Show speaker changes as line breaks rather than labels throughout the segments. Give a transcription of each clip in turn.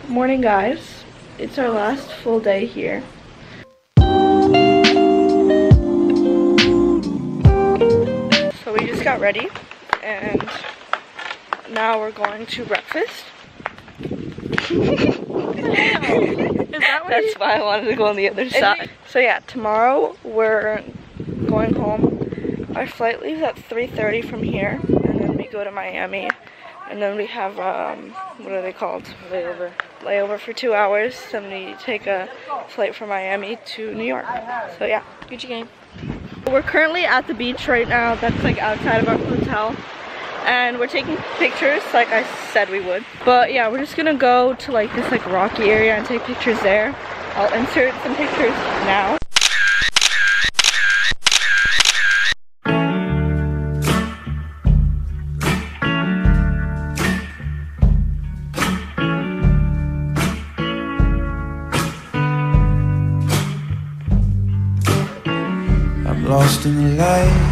Morning, guys. It's our last full day here. So we just got ready and now we're going to breakfast. That's why I wanted to go on the other side. So yeah, tomorrow we're going home. Our flight leaves at 3:30 from here, and then we go to Miami, and then we have what are they called? Layover for 2 hours. Then we take a flight from Miami to New York. So yeah, Gucci gang. We're currently at the beach right now. That's like outside of our hotel. And we're taking pictures like I said we would. But yeah, we're just gonna go to like this like rocky area and take pictures there. I'll insert some pictures now.
I'm lost in the light.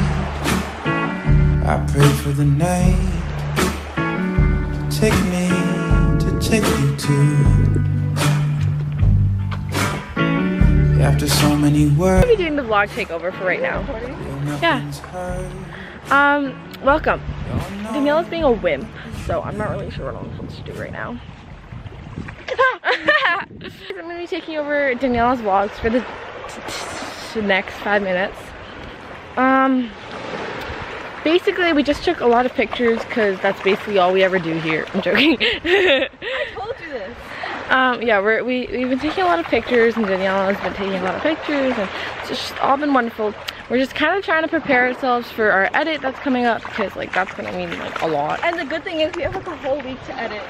I pray for the night. Take me to take you to. After so many words.
I'm gonna be doing the vlog takeover for right now. Yeah. Welcome. Daniela's being a wimp, so I'm not really sure what I'm supposed to do right now. I'm gonna be taking over Daniela's vlogs for the next 5 minutes. Basically, we just took a lot of pictures because that's basically all we ever do here. I'm joking.
I told you this.
Yeah, we've been taking a lot of pictures, and Daniela's been taking a lot of pictures, and it's just all been wonderful. We're just kind of trying to prepare ourselves for our edit that's coming up, because like that's gonna mean like a lot.
And the good thing is we have like a whole week to edit.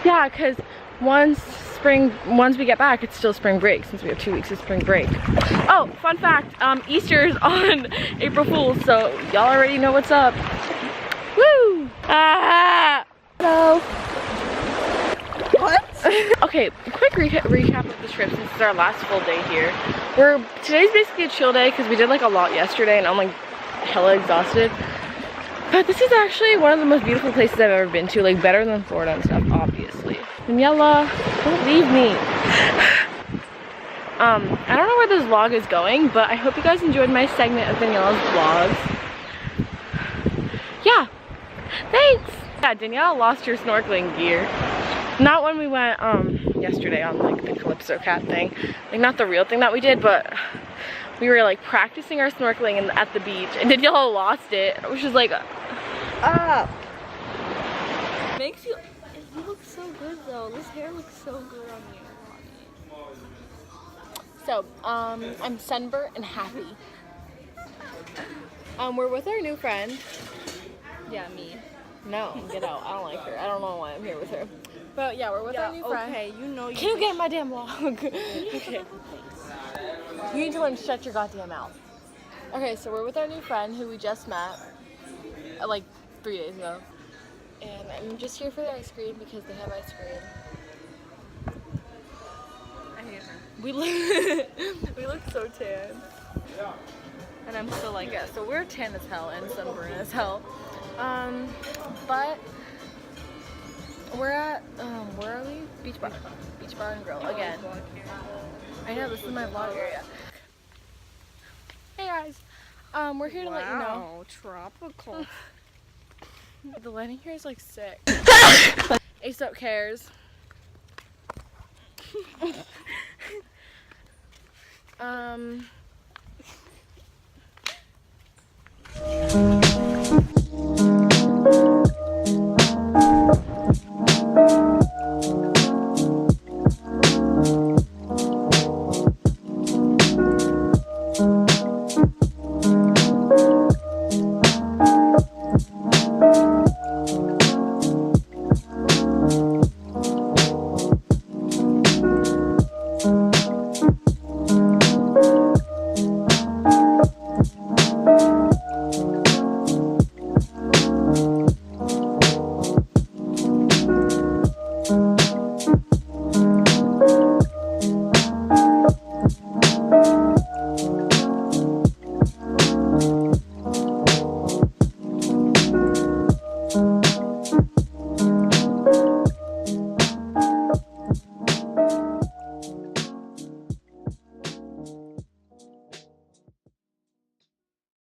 Yeah, because once we get back, it's still spring break, since we have 2 weeks of spring break. Oh, fun fact, Easter is on April Fool's, so y'all already know what's up. Woo! Ah! Hello.
What?
Okay, quick recap of the trip since it's our last full day here. Today's basically a chill day because we did like a lot yesterday and I'm like hella exhausted. But this is actually one of the most beautiful places I've ever been to, like better than Florida and stuff, obviously. Daniela, don't leave me. I don't know where this vlog is going, but I hope you guys enjoyed my segment of Daniela's vlogs. Yeah, thanks. Yeah, Daniela lost her snorkeling gear. Not when we went yesterday on like the Calypso cat thing. Like not the real thing that we did, but we were like practicing our snorkeling at the beach and Daniela lost it, which is like
Makes you look so good though. This hair looks so good on you.
So, I'm sunburnt and happy. We're with our new friend.
Yeah, me.
No, get out. I don't like her. I don't know why I'm here with her. But yeah, we're with our new friend.
Okay, you know you.
Can you get in my damn vlog? Okay. You need to learn to shut your goddamn mouth. Okay, so we're with our new friend who we just met like 3 days ago. And I'm just here for the ice cream because they have ice cream.
I hate her.
We look so tan.
And I'm still like,
yeah, so we're tan as hell and sunburned as hell. But we're at where are we? Beach bar and grill again. I know, this is my vlog area. Hey guys, we're here to let you know.
Tropical.
The lighting here is like sick. Aesop cares.